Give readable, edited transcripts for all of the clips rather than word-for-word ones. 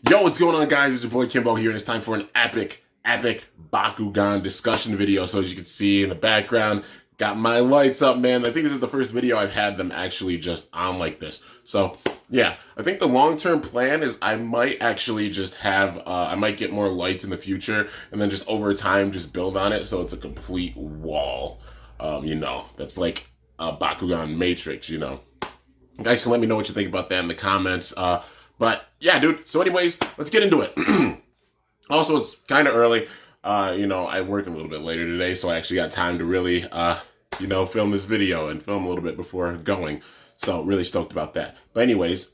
Yo, what's going on, guys? It's your boy Kimbo here, and it's time for an epic Bakugan discussion video. So as you can see in the background, got my lights up, man. I think this is the first video I've had them actually just on like this. So yeah, I think the long-term plan is I might actually just have, I might get more lights in the future, and then just over time just build on it so it's a complete wall, that's like a Bakugan matrix, You guys can let me know what you think about that in the comments. But yeah, dude. So anyways, let's get into it. Also, it's kind of early. I work a little bit later today, so I actually got time to really, film this video and film a little bit before going. So really stoked about that. But anyways,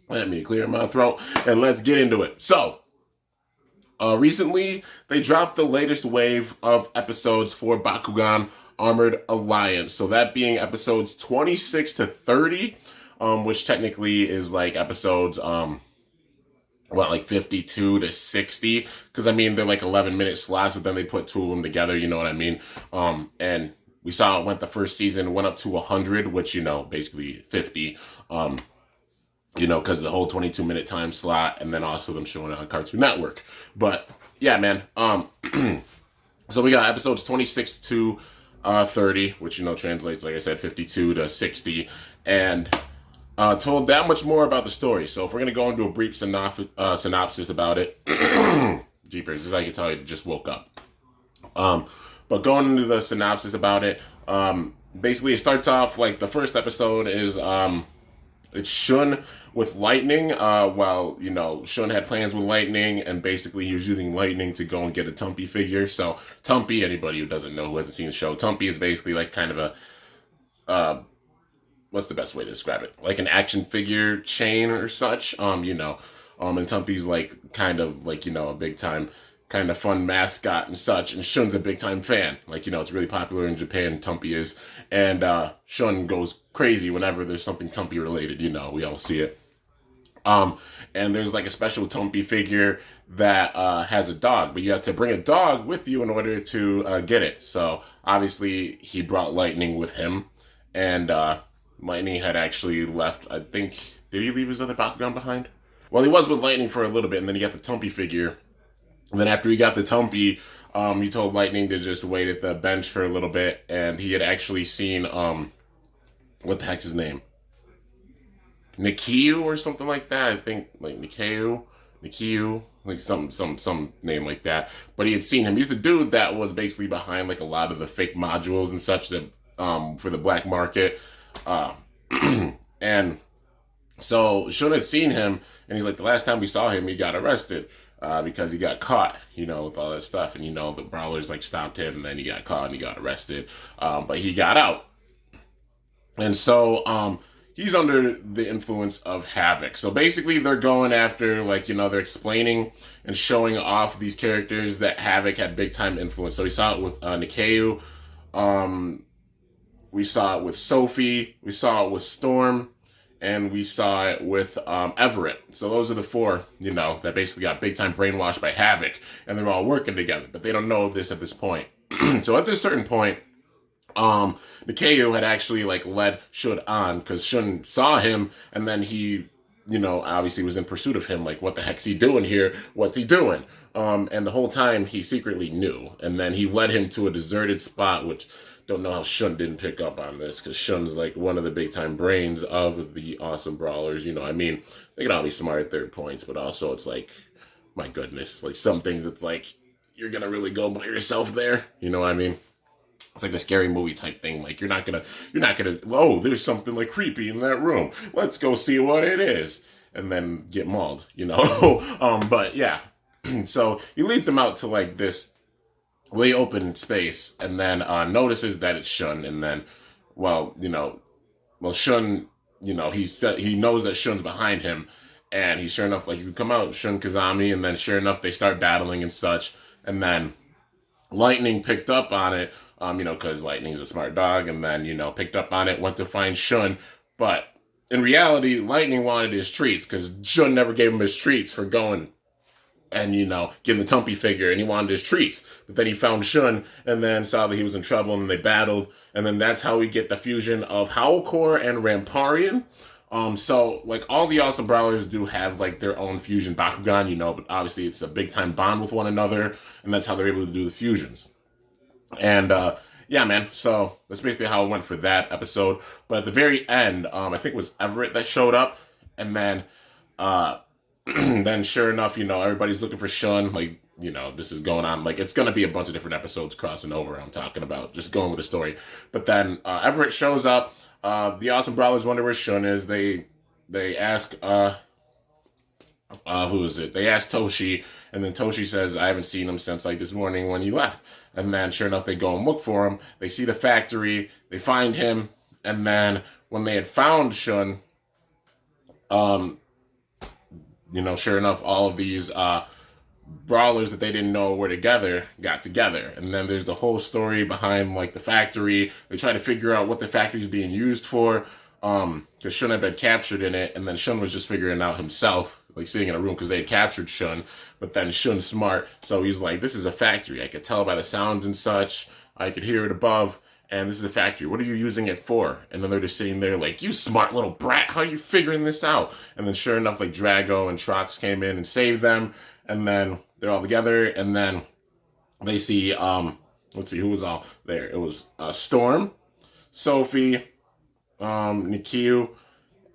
let me clear my throat and let's get into it. So, recently they dropped the latest wave of episodes for Bakugan Armored Alliance. So that being episodes 26 to 30. Which technically is like episodes, 52 to 60? Because, they're like 11-minute slots, but then they put two of them together, you know what I mean? And we saw it went the first season, went up to 100, which, basically 50, because the whole 22-minute time slot, and then also them showing it on Cartoon Network. But, yeah, man, so we got episodes 26 to 30, which, translates, like I said, 52 to 60, and told that much more about the story. So if we're going to go into a brief synopsis about it, jeepers, as I can tell, you just woke up. But going into the synopsis about it, basically it starts off like the first episode is, it's Shun with Lightning. Shun had plans with Lightning, and basically he was using Lightning to go and get a Tumpy figure. So Tumpy, anybody who doesn't know, who hasn't seen the show, Tumpy is basically like kind of a, what's the best way to describe it? Like an action figure chain or such, and Tumpy's like kind of like, a big time kind of fun mascot and such, and Shun's a big time fan. Like, it's really popular in Japan, Tumpy is, and Shun goes crazy whenever there's something Tumpy related, we all see it. And there's like a special Tumpy figure that has a dog, but you have to bring a dog with you in order to get it. So obviously he brought Lightning with him, and Lightning had actually left, I think, did he leave his other Bakugan behind? Well, he was with Lightning for a little bit, and then he got the Tumpy figure. And then after he got the Tumpy, he told Lightning to just wait at the bench for a little bit, and he had actually seen, what the heck's his name? Nikiu or something like that. I think, like, Nikiu, like some name like that. But he had seen him. He's the dude that was basically behind, like, a lot of the fake modules and such that, for the black market. And so Shun had seen him, and he's like, the last time we saw him, he got arrested, because he got caught, with all that stuff. And, the brawlers like stopped him, and then he got caught and he got arrested. But he got out. And so, he's under the influence of Havoc. So basically they're going after, like, they're explaining and showing off these characters that Havoc had big time influence. So we saw it with, Nikeu, we saw it with Sophie, we saw it with Storm, and we saw it with Everett. So those are the four, that basically got big time brainwashed by Havoc, and they're all working together, but they don't know this at this point. So at this certain point, Nikeu had actually like led Shun on, because Shun saw him, and then he, obviously was in pursuit of him, like, what the heck's he doing here? What's he doing? And the whole time he secretly knew, and then he led him to a deserted spot, which don't know how Shun didn't pick up on this, because Shun's like one of the big time brains of the awesome brawlers. They can all be smart at their points, but also it's like, my goodness, like some things it's like, you're gonna really go by yourself there. You know what I mean? It's like the scary movie type thing. Like, you're not gonna, oh, there's something like creepy in that room. Let's go see what it is. And then get mauled, but yeah. So he leads him out to like this really open space, and then notices that it's Shun, and then, Shun, he knows that Shun's behind him, and he sure enough, like, you come out, Shun Kazami, and then sure enough, they start battling and such, and then Lightning picked up on it, because Lightning's a smart dog, and then, picked up on it, went to find Shun, but in reality, Lightning wanted his treats, because Shun never gave him his treats for going and, getting the Tumpy figure, and he wanted his treats. But then he found Shun, and then saw that he was in trouble, and they battled, and then that's how we get the fusion of Howlcore and Ramparian. So like all the Awesome Brawlers do have like their own fusion Bakugan, but obviously it's a big time bond with one another, and that's how they're able to do the fusions. And yeah, man. So that's basically how it went for that episode. But at the very end, I think it was Everett that showed up, and then uh, then sure enough, everybody's looking for Shun. Like, this is going on. Like, it's gonna be a bunch of different episodes crossing over. I'm talking about just going with the story. But then Everett shows up. The Awesome Brawlers wonder where Shun is. They ask who is it? They ask Toshi, and then Toshi says, I haven't seen him since like this morning when he left. And then sure enough, they go and look for him. They see the factory, they find him, and then when they had found Shun, sure enough, all of these brawlers that they didn't know were together got together. And then there's the whole story behind like the factory. They try to figure out what the factory's being used for, because Shun had been captured in it, and then Shun was just figuring it out himself, like sitting in a room because they had captured Shun. But then Shun's smart, so he's like, this is a factory. I could tell by the sounds and such. I could hear it above, and this is a factory. What are you using it for? And then they're just sitting there like, you smart little brat, how are you figuring this out? And then sure enough, like Drago and Trox came in and saved them, and then they're all together, and then they see, let's see, who was all there? It was Storm, Sophie, Nikiu,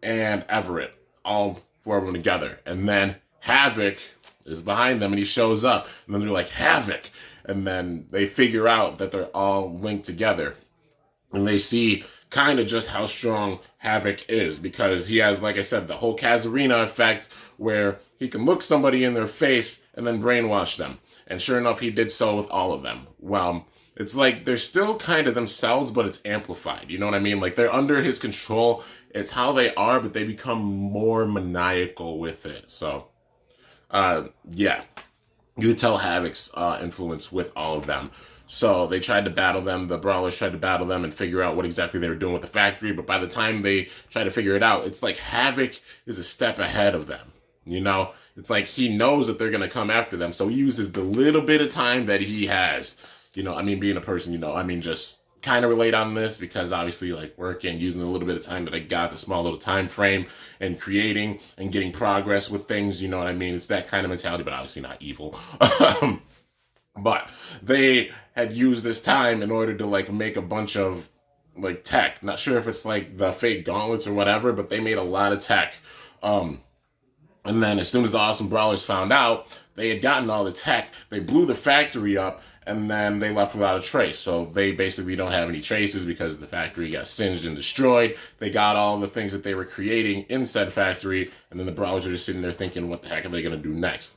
and Everett, all four of them together. And then Havoc is behind them, and he shows up, and then they're like, Havoc! And then they figure out that they're all linked together. And they see kind of just how strong Havoc is, because he has, like I said, the whole Kazarina effect, where he can look somebody in their face and then brainwash them. And sure enough, he did so with all of them. Well, it's like they're still kind of themselves, but it's amplified. You know what I mean? Like, they're under his control. It's how they are, but they become more maniacal with it. So, yeah. You could tell Havoc's influence with all of them. So they tried to battle them. The Brawlers tried to battle them and figure out what exactly they were doing with the factory. But by the time they try to figure it out, it's like Havoc is a step ahead of them. It's like he knows that they're going to come after them. So he uses the little bit of time that he has. Being a person, just kind of relate on this, because obviously like working, using the little bit of time that I got, the small little time frame, and creating and getting progress with things, It's that kind of mentality, but obviously not evil. But they had used this time in order to like make a bunch of like tech. Not sure if it's like the fake gauntlets or whatever, but they made a lot of tech. And then as soon as the Awesome Brawlers found out they had gotten all the tech, they blew the factory up, and then they left without a trace. So they basically don't have any traces because the factory got singed and destroyed. They got all the things that they were creating in said factory, and then the Brawlers are just sitting there thinking, what the heck are they going to do next?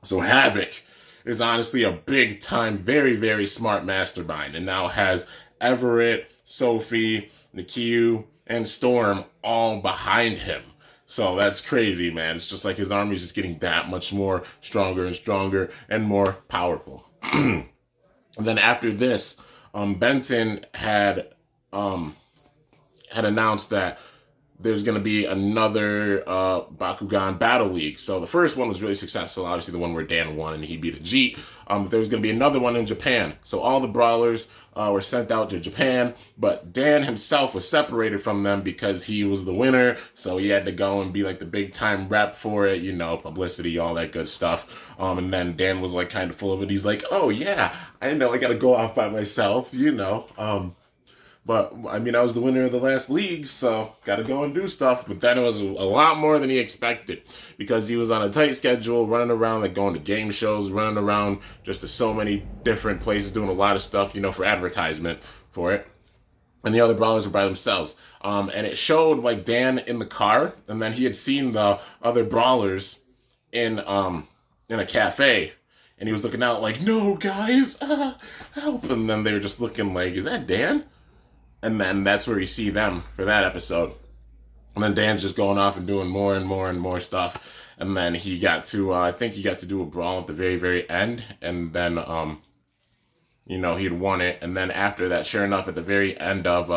So Havoc is honestly a big time, very, very smart mastermind, and now has Everett, Sophie, Nikiu, and Storm all behind him. So that's crazy, man. It's just like his army's just getting that much more stronger and stronger and more powerful. And then after this, Benton had announced that there's going to be another Bakugan Battle League. So the first one was really successful, obviously the one where Dan won and he beat a Jeet. But there was going to be another one in Japan. So all the Brawlers were sent out to Japan, but Dan himself was separated from them because he was the winner. So he had to go and be like the big time rep for it, publicity, all that good stuff. And then Dan was like kind of full of it. He's like, oh yeah, I know I got to go off by myself, But, I was the winner of the last league, so gotta go and do stuff. But then it was a lot more than he expected, because he was on a tight schedule, running around, like going to game shows, running around just to so many different places, doing a lot of stuff, for advertisement for it. And the other Brawlers were by themselves. And it showed, like, Dan in the car, and then he had seen the other Brawlers in a cafe. And he was looking out like, no, guys, help. And then they were just looking like, is that Dan? And then that's where you see them for that episode. And then Dan's just going off and doing more and more and more stuff. And then he got to, I think he got to do a brawl at the very, very end. And then, he'd won it. And then after that, sure enough, at the very end of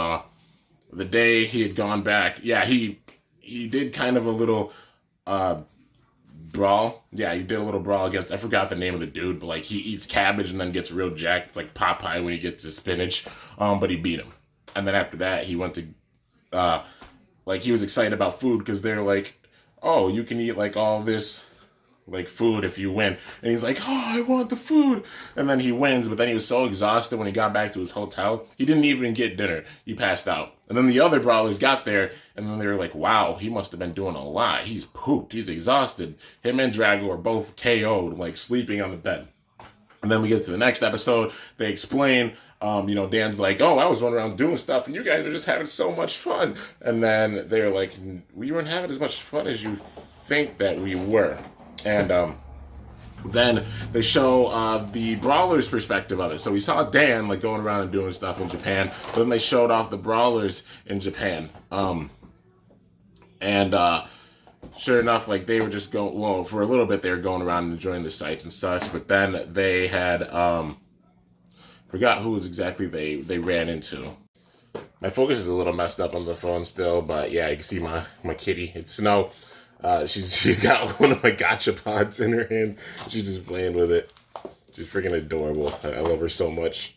the day, he had gone back. Yeah, he did kind of a little brawl. Yeah, he did a little brawl against, I forgot the name of the dude, but like he eats cabbage and then gets real jacked. It's like Popeye when he gets his spinach. But he beat him. And then after that, he went to like he was excited about food because they're like, oh, you can eat like all this like food if you win. And he's like, oh, I want the food. And then he wins, but then he was so exhausted when he got back to his hotel, he didn't even get dinner. He passed out. And then the other brawlers got there, and then they were like, wow, he must have been doing a lot. He's pooped. He's exhausted. Him and Drago are both KO'd, like sleeping on the bed. And then we get to the next episode. They explain, Dan's like, oh, I was running around doing stuff, and you guys are just having so much fun. And then they're like, we weren't having as much fun as you think that we were. And then they show the brawlers' perspective of it. So we saw Dan like going around and doing stuff in Japan, but then they showed off the brawlers in Japan. Sure enough, like they were just going. Well, for a little bit they were going around and enjoying the sights and such. But then they had forgot who was exactly they ran into. My focus is a little messed up on the phone still, but yeah, you can see my kitty. It's Snow. She's got one of my gacha pods in her hand. She's just playing with it. She's freaking adorable. I love her so much.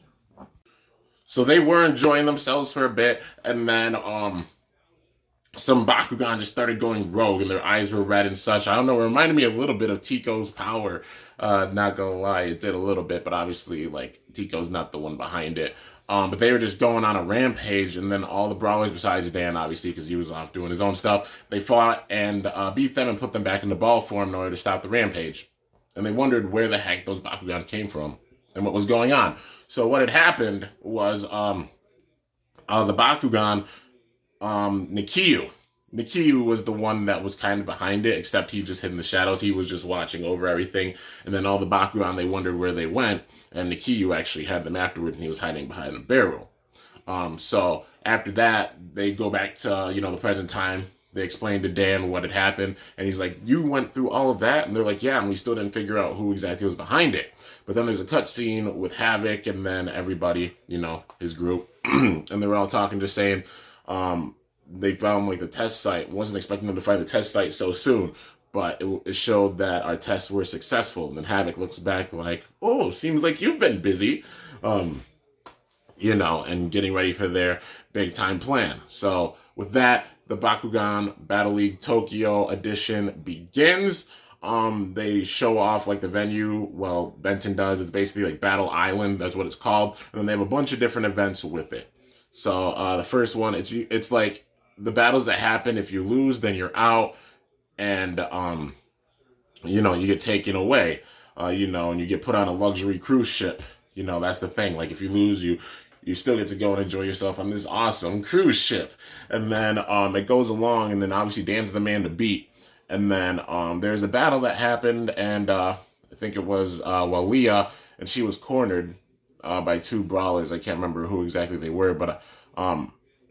So they were enjoying themselves for a bit, and then some Bakugan just started going rogue, and their eyes were red and such. I don't know. It reminded me a little bit of Tico's power. Not gonna lie, it did a little bit, but obviously, like Tico's not the one behind it. But they were just going on a rampage, and then all the brawlers besides Dan, obviously, because he was off doing his own stuff, they fought and beat them and put them back into ball form in order to stop the rampage. And they wondered where the heck those Bakugan came from and what was going on. So what had happened was the Bakugan, Nikiyu. Nikiyu was the one that was kind of behind it, except he just hid in the shadows. He was just watching over everything. And then all the Bakugan, they wondered where they went. And Nikiyu actually had them afterwards, and he was hiding behind a barrel. So after that, they go back to, the present time. They explained to Dan what had happened. And he's like, you went through all of that? And they're like, yeah, and we still didn't figure out who exactly was behind it. But then there's a cutscene with Havoc and then everybody, his group. And they were all talking, just saying, they found like the test site. Wasn't expecting them to find the test site so soon, but it showed that our tests were successful. And then Havoc looks back like, oh, seems like you've been busy, and getting ready for their big time plan. So with that, the Bakugan Battle League Tokyo edition begins. They show off like the venue. Well, Benton does. It's basically like Battle Island. That's what it's called. And then they have a bunch of different events with it. So the first one, it's like the battles that happen. If you lose, then you're out, and you get taken away. And you get put on a luxury cruise ship. That's the thing. Like if you lose, you still get to go and enjoy yourself on this awesome cruise ship. And then it goes along, and then obviously Dan's the man to beat. And then there's a battle that happened, and I think it was Leah, and she was cornered by two brawlers. I can't remember who exactly they were, but I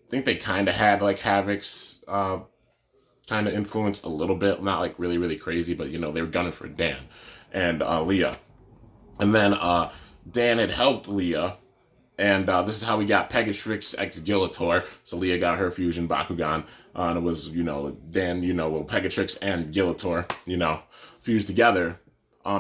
think they kind of had like Havoc's kind of influence a little bit, not like really, really crazy, but they were gunning for Dan and Leah. And then Dan had helped Leah, and this is how we got Pegatrix X Gillator. So Leah got her fusion Bakugan, and it was, Dan, Pegatrix and Gillator, fused together.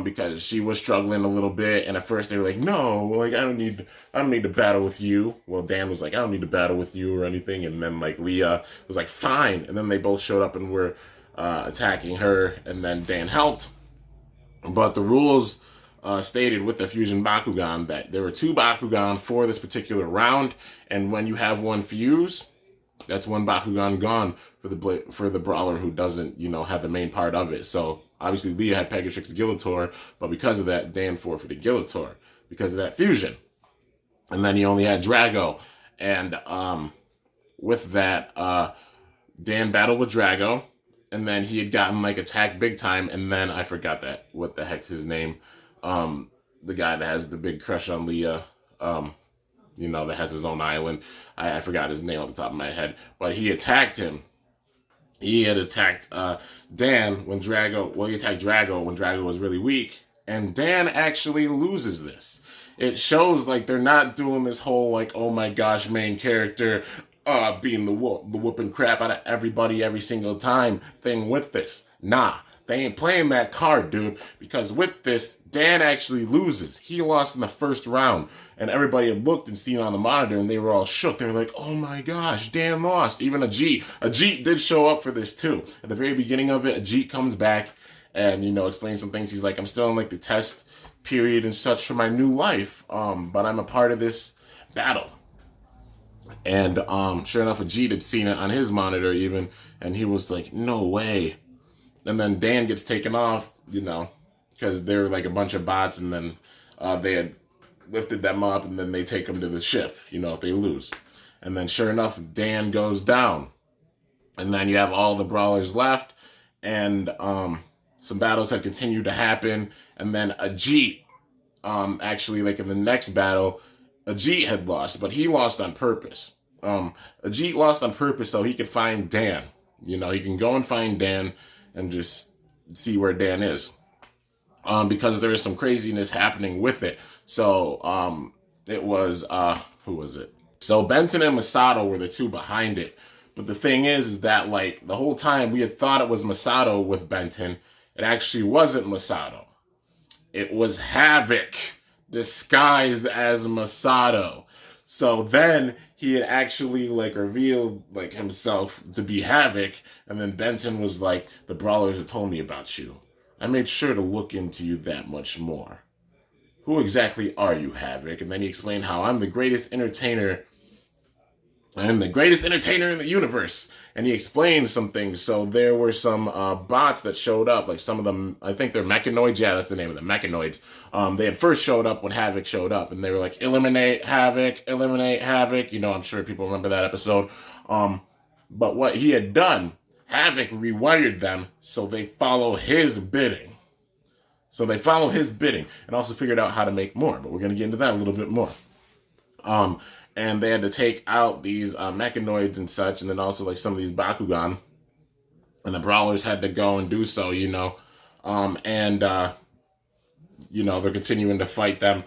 Because she was struggling a little bit, and at first they were like, no, like I don't need to battle with you. Well, Dan was like, I don't need to battle with you or anything, and then like Leah was like, fine, and then they both showed up and were attacking her, and then Dan helped. But the rules stated with the Fusion Bakugan that there were two Bakugan for this particular round, and when you have one fuse, that's one Bakugan gone for the brawler who doesn't, have the main part of it. So obviously Leah had Pegatrix Gillator, but because of that, Dan forfeited Gillator because of that fusion. And then he only had Drago. And with that, Dan battled with Drago, and then he had gotten like attacked big time, and then I forgot what the heck's his name. The guy that has the big crush on Leah, that has his own island. I forgot his name off the top of my head, but he attacked him. He had attacked Dan when he attacked Drago when Drago was really weak, and Dan actually loses this. It shows like they're not doing this whole like, oh my gosh, main character being the whooping crap out of everybody every single time thing with this. Nah, they ain't playing that card, dude, because with this, Dan actually loses. He lost in the first round, and everybody had looked and seen on the monitor, and they were all shook. They were like, oh my gosh, Dan lost. Even Ajit did show up for this too. At the very beginning of it, Ajit comes back and, explains some things. He's like, I'm still in like the test period and such for my new life, but I'm a part of this battle. And sure enough, Ajit had seen it on his monitor even, and he was like, no way. And then Dan gets taken off, because they're like a bunch of bots, and then they had lifted them up, and then they take them to the ship, if they lose. And then sure enough, Dan goes down. And then you have all the brawlers left, and some battles had continued to happen. And then Ajit, actually, like in the next battle, Ajit had lost, but he lost on purpose. Ajit lost on purpose so he could find Dan. He can go and find Dan and just see where Dan is. Because there is some craziness happening with it. So, it was, who was it? So Benton and Masato were the two behind it. But the thing is that, like, the whole time we had thought it was Masato with Benton. It actually wasn't Masato. It was Havoc disguised as Masato. So then he had actually like revealed like himself to be Havoc, and then Benton was like, the brawlers have told me about you. I made sure to look into you that much more. Who exactly are you, Havoc? And then he explained how I'm the greatest entertainer in the universe. And he explained some things. So there were some bots that showed up. Like some of them, I think they're mechanoids. Yeah, that's the name of them, mechanoids. They had first showed up when Havoc showed up. And they were like, eliminate Havoc, eliminate Havoc. I'm sure people remember that episode. But what he had done, Havoc rewired them so they follow his bidding. And also figured out how to make more. But we're going to get into that a little bit more. And they had to take out these mechanoids and such, and then also like some of these Bakugan. And the brawlers had to go and do so, and they're continuing to fight them.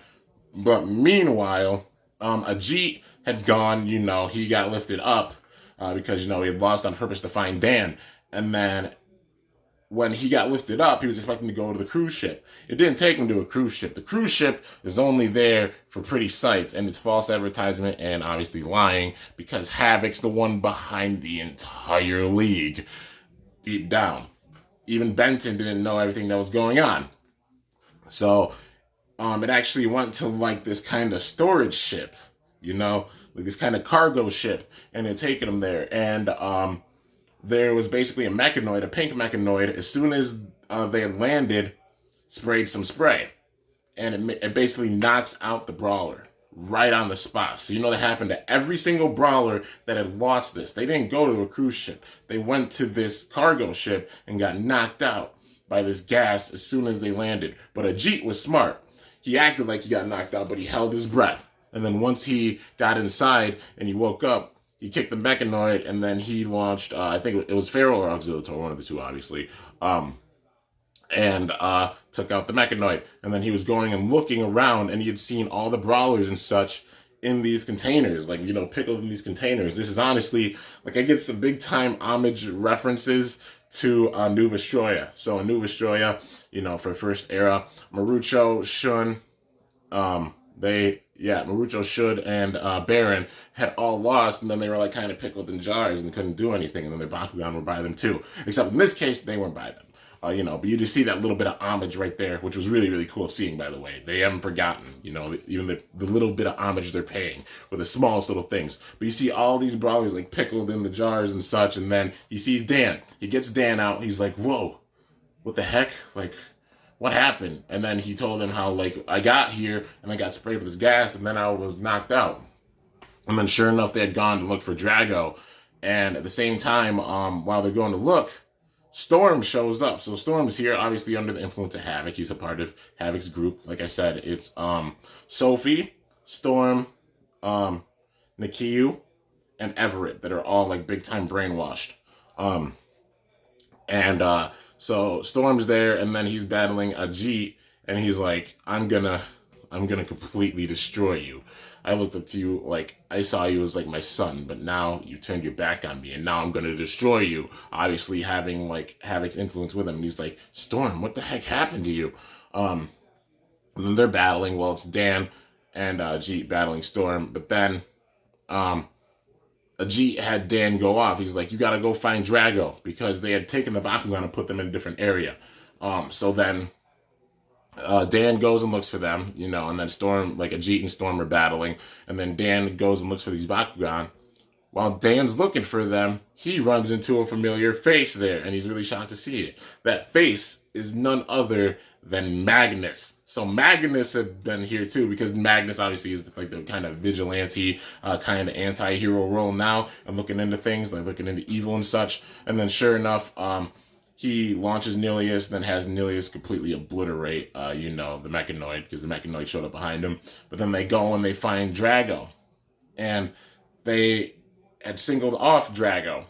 But meanwhile, Ajit had gone, he got lifted up because, he had lost on purpose to find Dan. And then when he got lifted up, he was expecting to go to the cruise ship. It didn't take him to a cruise ship. The cruise ship is only there for pretty sights, and it's false advertisement and obviously lying because Havoc's the one behind the entire league. Deep down. Even Benton didn't know everything that was going on. So, it actually went to like this kind of storage ship, like this kind of cargo ship, and it taken him there. And, there was basically a mechanoid, a pink mechanoid. As soon as they had landed, sprayed some spray. And it basically knocks out the brawler right on the spot. So that happened to every single brawler that had lost this. They didn't go to a cruise ship. They went to this cargo ship and got knocked out by this gas as soon as they landed. But Ajit was smart. He acted like he got knocked out, but he held his breath. And then once he got inside and he woke up, he kicked the mechanoid, and then he launched, I think it was Pharaoh or Auxiliator, one of the two, obviously, and took out the mechanoid. And then he was going and looking around, and he had seen all the brawlers and such in these containers, like, pickled in these containers. This is honestly, like, I get some big-time homage references to Nuva Stroya. So in Nuva Stroya, for first era, Marucho, Shun, Marucho, Shud, and Baron had all lost, and then they were like kind of pickled in jars and couldn't do anything, and then their Bakugan were by them too. Except in this case, they weren't by them. But you just see that little bit of homage right there, which was really, really cool seeing, by the way. They haven't forgotten, even the little bit of homage they're paying with the smallest little things. But you see all these brawlers like pickled in the jars and such, and then he sees Dan. He gets Dan out. He's like, whoa, what the heck? Like, what happened? And then he told them how, like, I got here and I got sprayed with this gas and then I was knocked out. And then sure enough, they had gone to look for Drago. And at the same time, while they're going to look, Storm shows up. So Storm's here, obviously under the influence of Havoc. He's a part of Havoc's group. Like I said, it's Sophie, Storm, Nikiyu, and Everett that are all like big time brainwashed. So Storm's there, and then he's battling Ajit, and he's like, I'm gonna I'm gonna completely destroy you. I looked up to you like I saw you as like my son, but now you turned your back on me, and now I'm gonna destroy you. Obviously, having like Havoc's influence with him, and he's like, Storm, what the heck happened to you? And then they're battling. Well, it's Dan and Jeet battling Storm, but then um, Ajit had Dan go off. He's like, you gotta go find Drago, because they had taken the Bakugan and put them in a different area. So then Dan goes and looks for them, and then Storm, like Ajit and Storm are battling, and then Dan goes and looks for these Bakugan. While Dan's looking for them, he runs into a familiar face there, and he's really shocked to see it. That face is none other than Magnus. So Magnus had been here too, because Magnus obviously is like the kind of vigilante, kind of anti-hero role now, and looking into things, like looking into evil and such. And then sure enough, he launches Nilius, then has Nilius completely obliterate, the Mechanoid, because the Mechanoid showed up behind him. But then they go and they find Drago. And they had singled off Drago.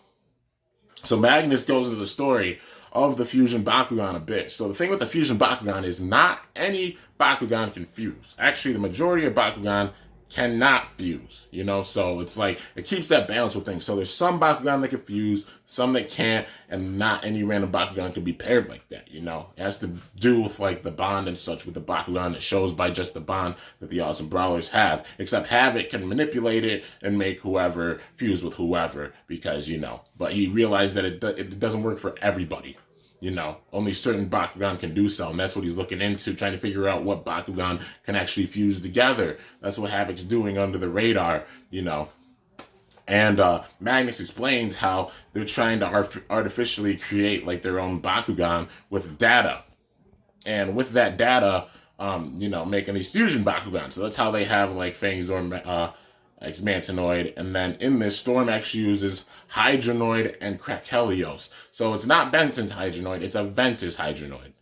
So Magnus goes into the story of the Fusion Bakugan a bit. So the thing with the Fusion Bakugan is not any Bakugan can fuse. Actually, the majority of Bakugan cannot fuse, so it's like it keeps that balance with things. So there's some Bakugan that can fuse, some that can't, and not any random Bakugan can be paired like that. It has to do with like the bond and such with the Bakugan. It shows by just the bond that the Awesome Brawlers have, except Havoc can manipulate it and make whoever fuse with whoever, because but he realized that it doesn't work for everybody. Only certain Bakugan can do so, and that's what he's looking into, trying to figure out what Bakugan can actually fuse together. That's what Havoc's doing under the radar, And Magnus explains how they're trying to artificially create like their own Bakugan with data, and with that data, making these fusion Bakugan. So that's how they have like Fangs or Ex-Mantanoid, and then in this, Storm actually uses Hydronoid and Krakelios. So it's not Benton's Hydronoid, it's a Ventus Hydronoid.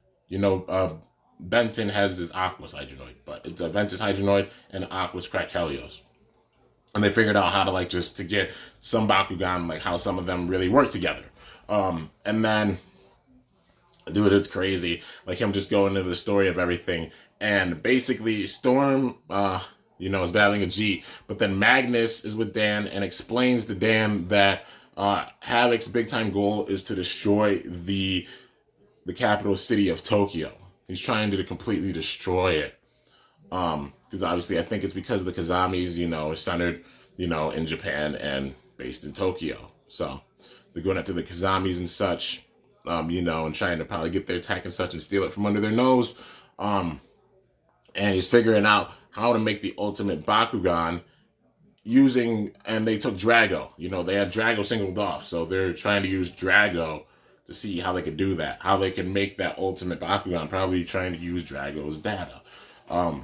Benton has this Aquos Hydronoid, but it's a Ventus Hydronoid and Aquos Krakelios. And they figured out how to like just to get some Bakugan, like how some of them really work together. And then, dude, it's crazy. Like him just going into the story of everything. And basically, Storm, is battling Ajit, but then Magnus is with Dan and explains to Dan that Havoc's big time goal is to destroy the capital city of Tokyo. He's trying to completely destroy it. Because obviously I think it's because of the Kazamis, is centered, in Japan and based in Tokyo. So they're going after the Kazamis and such, and trying to probably get their attack and such and steal it from under their nose. And he's figuring out how to make the ultimate Bakugan and they took Drago. They had Drago singled off, so they're trying to use Drago to see how they could do that, how they can make that ultimate Bakugan, probably trying to use Drago's data. They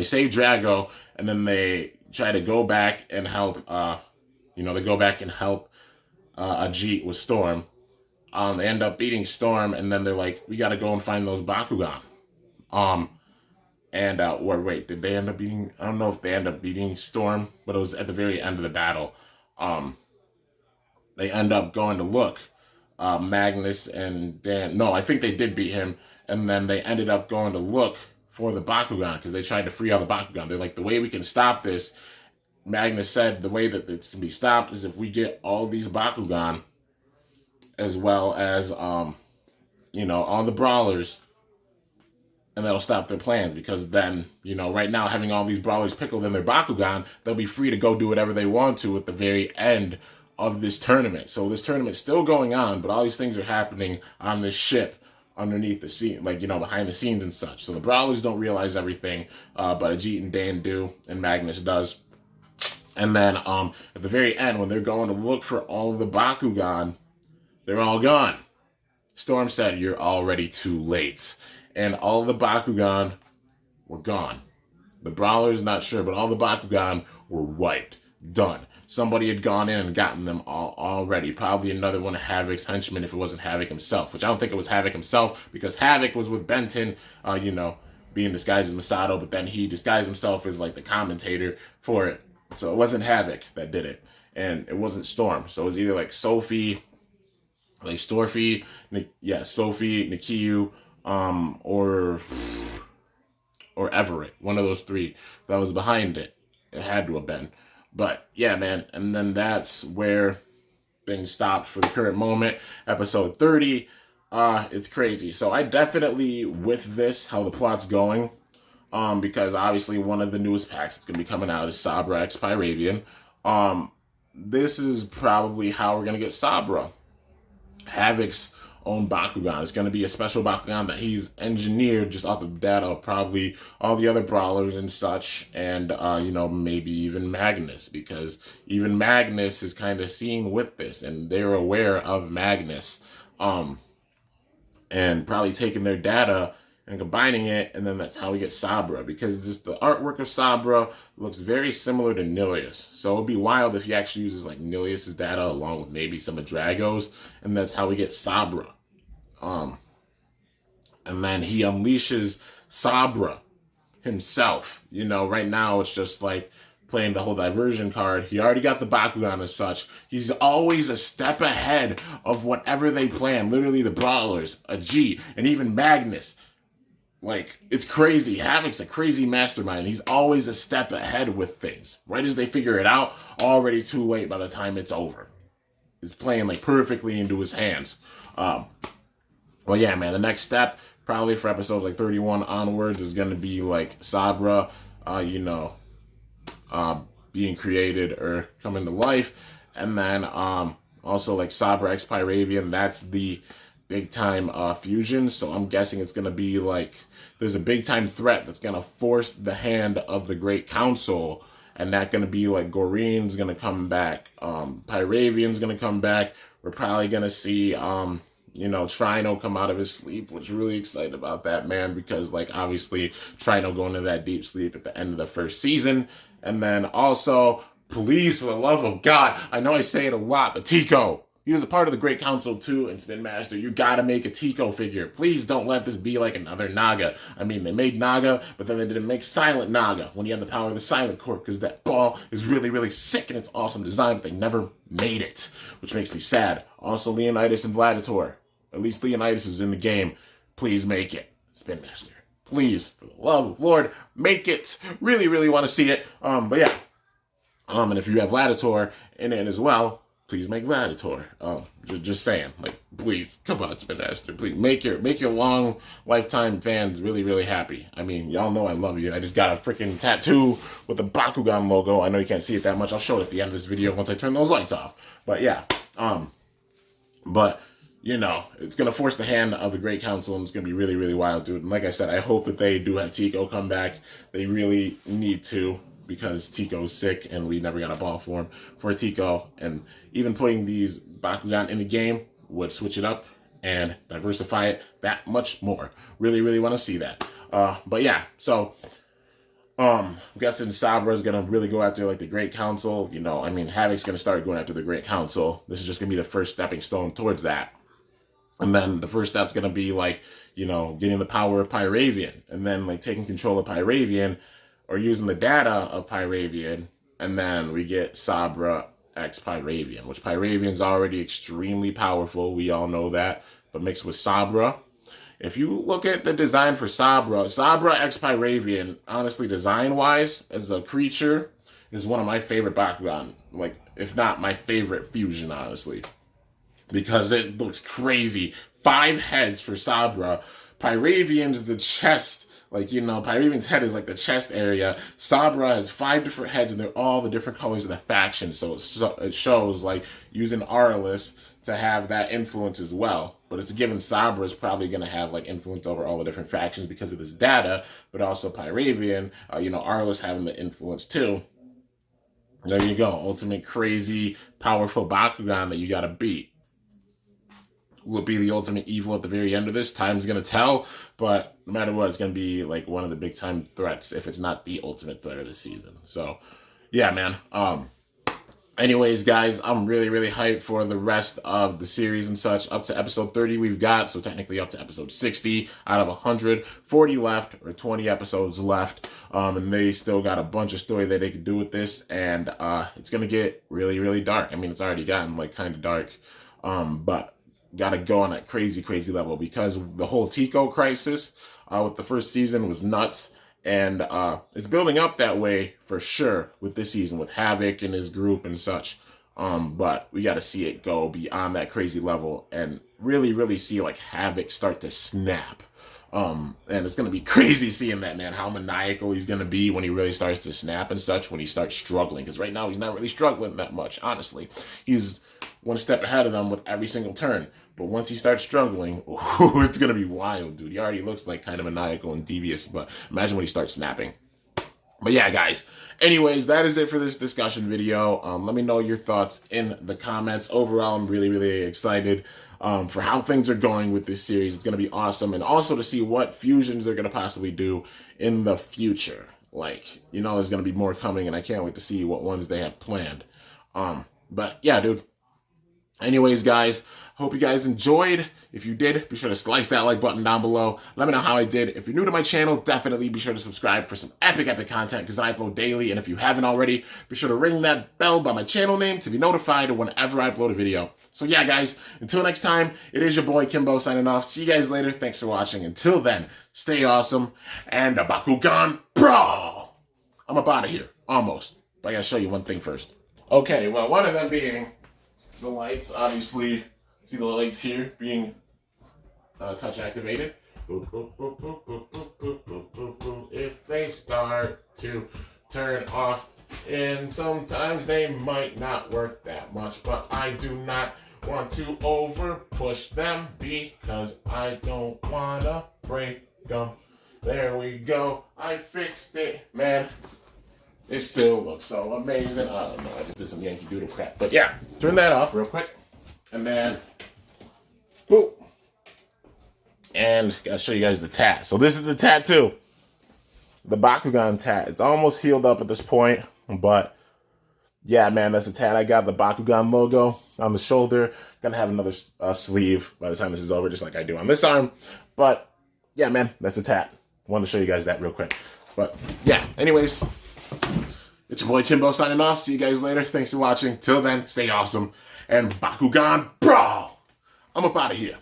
save Drago, and then they try to go back and help, they go back and help Ajit with Storm. They end up beating Storm, and then they're like, we gotta go and find those Bakugan. Wait, did they end up beating? I don't know if they end up beating Storm, but it was at the very end of the battle. They end up going to look. Magnus and Dan. No, I think they did beat him, and then they ended up going to look for the Bakugan because they tried to free all the Bakugan. They're like, the way we can stop this, Magnus said, the way that this can be stopped is if we get all these Bakugan, as well as all the brawlers. And that'll stop their plans, because then, right now, having all these brawlers pickled in their Bakugan, they'll be free to go do whatever they want to at the very end of this tournament. So this tournament's still going on, but all these things are happening on this ship underneath the scene, behind the scenes and such. So the brawlers don't realize everything, but Ajit and Dan do, and Magnus does. And then at the very end, when they're going to look for all the Bakugan, they're all gone. Storm said, "You're already too late." And all the Bakugan were gone. The Brawlers, not sure, but all the Bakugan were wiped. Done. Somebody had gone in and gotten them all already. Probably another one of Havoc's henchmen if it wasn't Havoc himself, which I don't think it was Havoc himself, because Havoc was with Benton, being disguised as Masato, but then he disguised himself as like the commentator for it. So it wasn't Havoc that did it, and it wasn't Storm. So it was either like Sophie, Sophie, Nikiyu, or or Everett, one of those three that was behind it. It had to have been. But yeah, man, and then that's where things stopped for the current moment. Episode 30, it's crazy. So I definitely, with this, how the plot's going, because obviously one of the newest packs that's going to be coming out is Sabra X Pyravian. This is probably how we're going to get Sabra. Havoc's own Bakugan. It's going to be a special Bakugan that he's engineered just off the data of probably all the other brawlers and such, and, maybe even Magnus, because even Magnus is kind of seen with this, and they're aware of Magnus, and probably taking their data and combining it, and then that's how we get Sabra, because just the artwork of Sabra looks very similar to Nilius. So it'd be wild if he actually uses like Nilius's data along with maybe some of Drago's, and that's how we get Sabra. And then he unleashes Sabra himself. Right now it's just like playing the whole diversion card. He already got the Bakugan as such. He's always a step ahead of whatever they plan. Literally the brawlers, a G, and even Magnus. Like, it's crazy. Havoc's a crazy mastermind. He's always a step ahead with things. Right as they figure it out, already too late by the time it's over. It's playing, like, perfectly into his hands. Well, yeah, man, the next step, probably for episodes, like, 31 onwards, is going to be, like, Sabra, being created or coming to life. And then, also, like, Sabra X Pyravian, that's the big-time fusion. So I'm guessing it's going to be, like, there's a big-time threat that's going to force the hand of the Great Council, and that's going to be, like, Goreen's going to come back, Pyravian's going to come back. We're probably going to see, Trino come out of his sleep, which really excited about that, man, because, like, obviously Trino going into that deep sleep at the end of the first season. And then also, please, for the love of God, I know I say it a lot, but Tico, he was a part of the Great Council too, and Spin Master, you gotta make a Tico figure. Please don't let this be like another Naga. I mean, they made Naga, but then they didn't make Silent Naga when he had the power of the Silent Court, because that ball is really, really sick and it's awesome design, but they never made it, which makes me sad. Also, Leonidas and Vladitor. At least Leonidas is in the game. Please make it. Spin Master. Please, for the love of Lord, make it. Really, really want to see it. But yeah. And if you have Vladitor in it as well, please make Vladitor. Just saying. Like, please, come on, Spin Master. Please make your long lifetime fans really, really happy. I mean, y'all know I love you. I just got a freaking tattoo with the Bakugan logo. I know you can't see it that much. I'll show it at the end of this video once I turn those lights off. But yeah. But it's going to force the hand of the Great Council, and it's going to be really, really wild, dude. And like I said, I hope that they do have Tico come back. They really need to, because Tico's sick, and we never got a ball for him for Tico. And even putting these Bakugan in the game would switch it up and diversify it that much more. Really, really want to see that. But yeah, so I'm guessing Sabra's going to really go after, like, the Great Council. Havoc's going to start going after the Great Council. This is just going to be the first stepping stone towards that. And then the first step's going to be, like, getting the power of Pyravian. And then, like, taking control of Pyravian or using the data of Pyravian. And then we get Sabra X Pyravian, which Pyravian's already extremely powerful. We all know that. But mixed with Sabra. If you look at the design for Sabra X Pyravian, honestly, design-wise, as a creature, is one of my favorite Bakugan. Like, if not my favorite fusion, honestly. Because it looks crazy. 5 heads for Sabra. Pyravian's the chest. Like, Pyravian's head is like the chest area. Sabra has 5 different heads, and they're all the different colors of the faction. So it shows, like, using Aurelus to have that influence as well. But it's given Sabra is probably going to have, like, influence over all the different factions because of this data. But also Pyravian, Aurelus having the influence too. There you go. Ultimate crazy, powerful Bakugan that you got to beat. Will it be the ultimate evil at the very end of this? Time's going to tell, but no matter what, it's going to be, like, one of the big time threats if it's not the ultimate threat of the season. So, yeah, man. Anyways, guys, I'm really, really hyped for the rest of the series and such. Up to episode 30 we've got, so technically up to episode 60 out of 100. 40 left, or 20 episodes left. And they still got a bunch of story that they could do with this, and it's going to get really, really dark. I mean, it's already gotten, like, kind of dark, but got to go on that crazy, crazy level, because the whole Tico crisis with the first season was nuts, And it's building up that way for sure with this season, with Havoc and his group and such. But we got to see it go beyond that crazy level and really, really see like Havoc start to snap. And it's going to be crazy seeing that, man, how maniacal he's going to be when he really starts to snap and such, when he starts struggling. Because right now he's not really struggling that much, honestly. He's one step ahead of them with every single turn. But once he starts struggling, ooh, it's going to be wild, dude. He already looks like kind of maniacal and devious, but imagine when he starts snapping. But yeah, guys, anyways, that is it for this discussion video. Let me know your thoughts in the comments. Overall, I'm really, really excited for how things are going with this series. It's going to be awesome. And also to see what fusions they're going to possibly do in the future. Like, you know, there's going to be more coming, and I can't wait to see what ones they have planned. But yeah, dude. Anyways, guys, hope you guys enjoyed. If you did, be sure to slice that like button down below. Let me know how I did. If you're new to my channel, definitely be sure to subscribe for some epic content because I upload daily. And if you haven't already, be sure to ring that bell by my channel name to be notified whenever I upload a video. So yeah, guys, until next time, it is your boy Kimbo signing off. See you guys later. Thanks for watching. Until then, stay awesome. And a Bakugan Pro! I'm up out of here. Almost. But I gotta show you one thing first. Okay, well, one of them being the lights, obviously. See the lights here being touch activated. If they start to turn off, and sometimes they might not work that much, but I do not want to over push them because I don't wanna break them. There we go. I fixed it, man. It still looks so amazing. I don't know. I just did some Yankee Doodle crap. But yeah, turn that off real quick. And then, boop. And gotta show you guys the tat. So this is the tattoo. The Bakugan tat. It's almost healed up at this point. But yeah, man, that's the tat. I got the Bakugan logo on the shoulder. Gonna have another sleeve by the time this is over, just like I do on this arm. But yeah, man, that's the tat. Wanted to show you guys that real quick. But yeah, anyways. It's your boy Kimbo signing off. See you guys later. Thanks for watching. Till then, stay awesome. And Bakugan Bro! I'm up out of here.